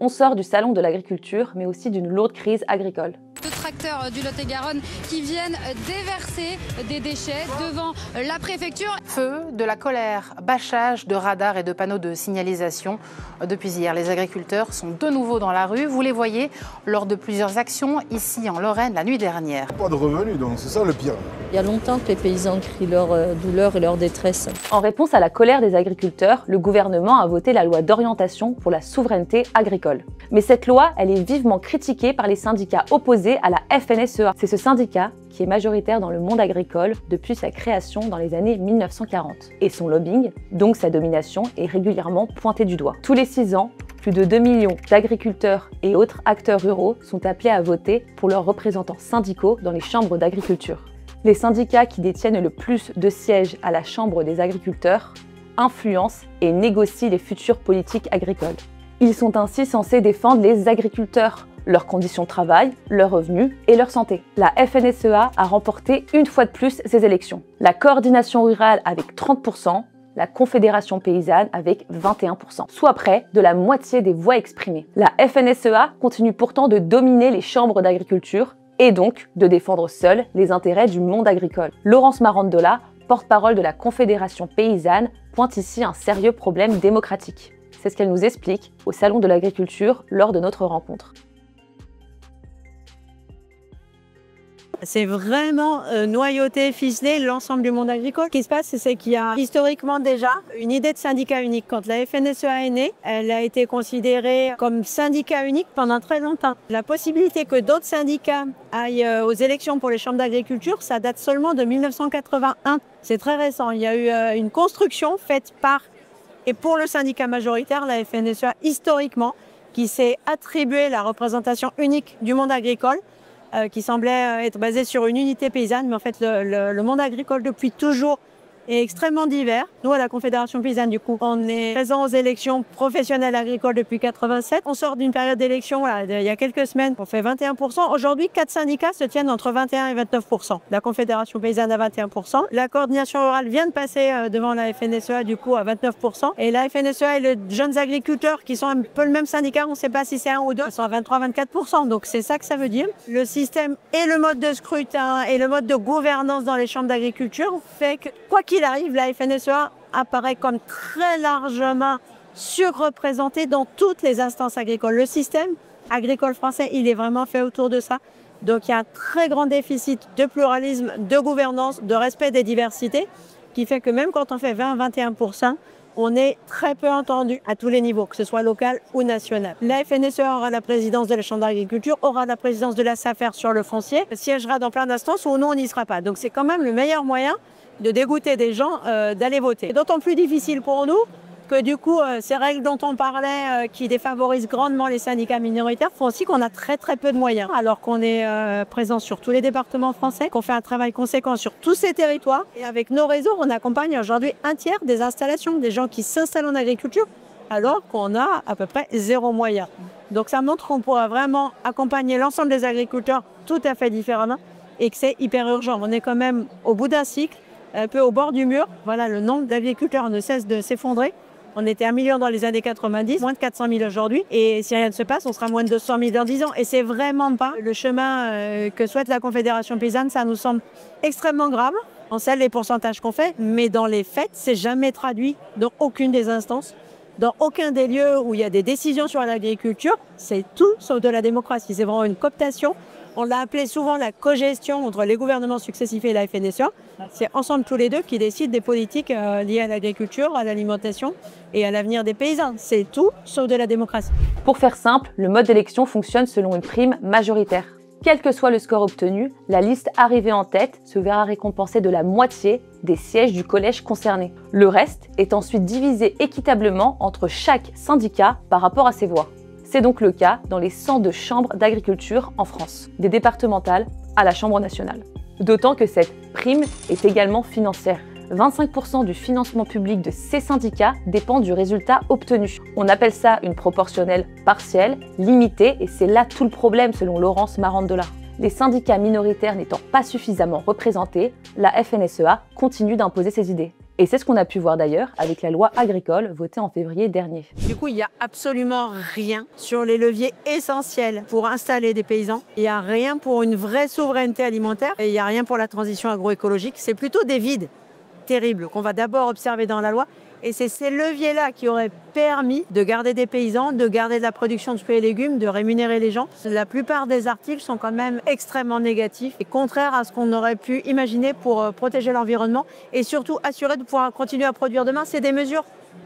On sort du salon de l'agriculture, mais aussi d'une lourde crise agricole. De tracteurs du Lot-et-Garonne qui viennent déverser des déchets devant la préfecture. Feu, de la colère, bâchage de radars et de panneaux de signalisation. Depuis hier, les agriculteurs sont de nouveau dans la rue. Vous les voyez lors de plusieurs actions ici en Lorraine la nuit dernière. Pas de revenus, donc c'est ça le pire. Il y a longtemps que les paysans crient leur douleur et leur détresse. En réponse à la colère des agriculteurs, le gouvernement a voté la loi d'orientation pour la souveraineté agricole. Mais cette loi, elle est vivement critiquée par les syndicats opposés à la FNSEA. C'est ce syndicat qui est majoritaire dans le monde agricole depuis sa création dans les années 1940. Et son lobbying, donc sa domination, est régulièrement pointé du doigt. Tous les 6 ans, plus de 2 millions d'agriculteurs et autres acteurs ruraux sont appelés à voter pour leurs représentants syndicaux dans les chambres d'agriculture. Les syndicats qui détiennent le plus de sièges à la Chambre des agriculteurs influencent et négocient les futures politiques agricoles. Ils sont ainsi censés défendre les agriculteurs, leurs conditions de travail, leurs revenus et leur santé. La FNSEA a remporté une fois de plus ces élections. La coordination rurale avec 30%, la Confédération paysanne avec 21%, soit près de la moitié des voix exprimées. La FNSEA continue pourtant de dominer les chambres d'agriculture et donc de défendre seule les intérêts du monde agricole. Laurence Marandola, porte-parole de la Confédération paysanne, pointe ici un sérieux problème démocratique. C'est ce qu'elle nous explique au Salon de l'agriculture lors de notre rencontre. C'est vraiment noyauté, ficelé l'ensemble du monde agricole. Ce qui se passe, c'est qu'il y a historiquement déjà une idée de syndicat unique. Quand la FNSEA est née, elle a été considérée comme syndicat unique pendant très longtemps. La possibilité que d'autres syndicats aillent aux élections pour les chambres d'agriculture, ça date seulement de 1981. C'est très récent. Il y a eu une construction faite par et pour le syndicat majoritaire, la FNSEA, historiquement, qui s'est attribué la représentation unique du monde agricole, qui semblait être basée sur une unité paysanne, mais en fait, le monde agricole, depuis toujours, est extrêmement divers. Nous, à la Confédération paysanne, du coup, on est présent aux élections professionnelles agricoles depuis 87. On sort d'une période d'élection, il y a quelques semaines, on fait 21%. Aujourd'hui, 4 syndicats se tiennent entre 21 et 29%. La Confédération paysanne à 21%. La coordination rurale vient de passer devant la FNSEA, du coup, à 29%. Et la FNSEA et les jeunes agriculteurs, qui sont un peu le même syndicat, on ne sait pas si c'est un ou deux, ils sont à 23-24%. Donc, c'est ça que ça veut dire. Le système et le mode de scrutin et le mode de gouvernance dans les chambres d'agriculture fait que, quoi qu'il arrive, la FNSEA apparaît comme très largement surreprésentée dans toutes les instances agricoles. Le système agricole français, il est vraiment fait autour de ça. Donc il y a un très grand déficit de pluralisme, de gouvernance, de respect des diversités, qui fait que même quand on fait 20-21%, on est très peu entendu à tous les niveaux, que ce soit local ou national. La FNSEA aura la présidence de la Chambre d'agriculture, aura la présidence de la SAFER sur le foncier, siégera dans plein d'instances où nous, on n'y sera pas. Donc c'est quand même le meilleur moyen de dégoûter des gens d'aller voter. C'est d'autant plus difficile pour nous que du coup, ces règles dont on parlait, qui défavorisent grandement les syndicats minoritaires, font aussi qu'on a très peu de moyens. Alors qu'on est présent sur tous les départements français, qu'on fait un travail conséquent sur tous ces territoires. Et avec nos réseaux, on accompagne aujourd'hui un tiers des installations, des gens qui s'installent en agriculture, alors qu'on a à peu près 0 moyen. Donc ça montre qu'on pourra vraiment accompagner l'ensemble des agriculteurs tout à fait différemment et que c'est hyper urgent. On est quand même au bout d'un cycle, un peu au bord du mur. Voilà, le nombre d'agriculteurs ne cesse de s'effondrer. On était 1 million dans les années 90, moins de 400 000 aujourd'hui. Et si rien ne se passe, on sera moins de 200 000 dans 10 ans. Et c'est vraiment pas le chemin que souhaite la Confédération paysanne. Ça nous semble extrêmement grave. On sait les pourcentages qu'on fait, mais dans les faits, c'est jamais traduit dans aucune des instances. Dans aucun des lieux où il y a des décisions sur l'agriculture, c'est tout sauf de la démocratie. C'est vraiment une cooptation. On l'a appelé souvent la cogestion entre les gouvernements successifs et la FNSEA. C'est ensemble tous les deux qui décident des politiques liées à l'agriculture, à l'alimentation et à l'avenir des paysans. C'est tout sauf de la démocratie. Pour faire simple, le mode d'élection fonctionne selon une prime majoritaire. Quel que soit le score obtenu, la liste arrivée en tête se verra récompensée de la moitié des sièges du collège concerné. Le reste est ensuite divisé équitablement entre chaque syndicat par rapport à ses voix. C'est donc le cas dans les 102 chambres d'agriculture en France, des départementales à la Chambre nationale. D'autant que cette prime est également financière. 25% du financement public de ces syndicats dépend du résultat obtenu. On appelle ça une proportionnelle partielle, limitée, et c'est là tout le problème selon Laurence Marandola. Les syndicats minoritaires n'étant pas suffisamment représentés, la FNSEA continue d'imposer ses idées. Et c'est ce qu'on a pu voir d'ailleurs avec la loi agricole votée en février dernier. Du coup, il n'y a absolument rien sur les leviers essentiels pour installer des paysans. Il n'y a rien pour une vraie souveraineté alimentaire et il n'y a rien pour la transition agroécologique. C'est plutôt des vides terribles qu'on va d'abord observer dans la loi. Et c'est ces leviers-là qui auraient permis de garder des paysans, de garder de la production de fruits et légumes, de rémunérer les gens. La plupart des articles sont quand même extrêmement négatifs et contraires à ce qu'on aurait pu imaginer pour protéger l'environnement et surtout assurer de pouvoir continuer à produire demain. C'est des mesures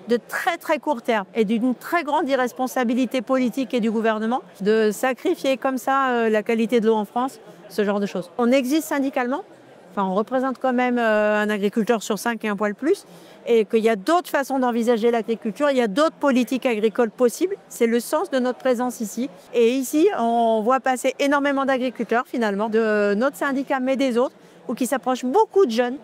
de très court terme et d'une très grande irresponsabilité politique et du gouvernement de sacrifier comme ça la qualité de l'eau en France, ce genre de choses. On existe syndicalement, enfin on représente quand même un agriculteur sur 5 et un poil plus, et qu'il y a d'autres façons d'envisager l'agriculture, il y a d'autres politiques agricoles possibles. C'est le sens de notre présence ici. Et ici, on voit passer énormément d'agriculteurs finalement, de notre syndicat mais des autres, ou qui s'approchent beaucoup de jeunes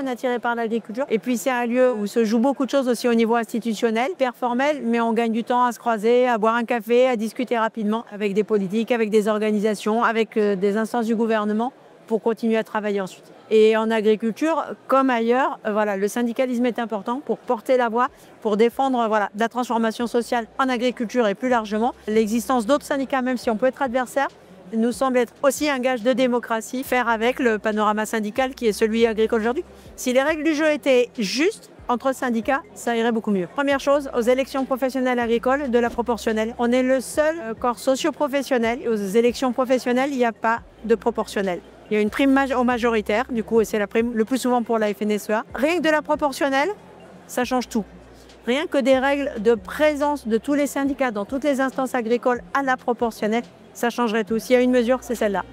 attirés par l'agriculture. Et puis c'est un lieu où se joue beaucoup de choses aussi au niveau institutionnel, hyper formel, mais on gagne du temps à se croiser, à boire un café, à discuter rapidement avec des politiques, avec des organisations, avec des instances du gouvernement pour continuer à travailler ensuite. Et en agriculture, comme ailleurs, voilà, le syndicalisme est important pour porter la voix, pour défendre de la transformation sociale en agriculture et plus largement. L'existence d'autres syndicats, même si on peut être adversaire, nous semble être aussi un gage de démocratie, faire avec le panorama syndical qui est celui agricole aujourd'hui. Si les règles du jeu étaient justes entre syndicats, ça irait beaucoup mieux. Première chose, aux élections professionnelles agricoles, de la proportionnelle. On est le seul corps socio-professionnel et aux élections professionnelles, il n'y a pas de proportionnel. Il y a une prime au majoritaire, du coup, et c'est la prime le plus souvent pour la FNSEA. Rien que de la proportionnelle, ça change tout. Rien que des règles de présence de tous les syndicats dans toutes les instances agricoles à la proportionnelle, ça changerait tout. S'il y a une mesure, c'est celle-là.